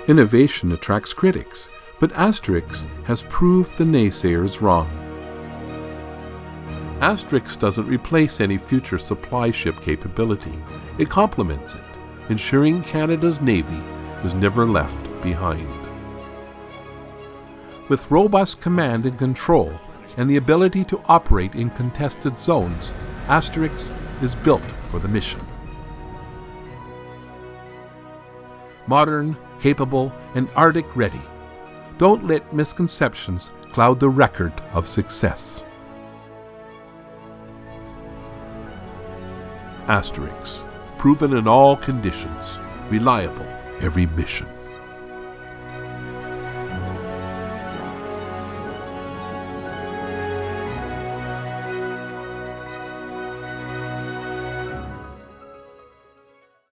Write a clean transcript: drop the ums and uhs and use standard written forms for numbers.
Innovation attracts critics, but Asterix has proved the naysayers wrong. Asterix doesn't replace any future supply ship capability. It complements it, ensuring Canada's Navy is never left behind. With robust command and control and the ability to operate in contested zones, Asterix is built for the mission. Modern, capable, and Arctic ready. Don't let misconceptions cloud the record of success. Asterix, proven in all conditions, reliable every mission.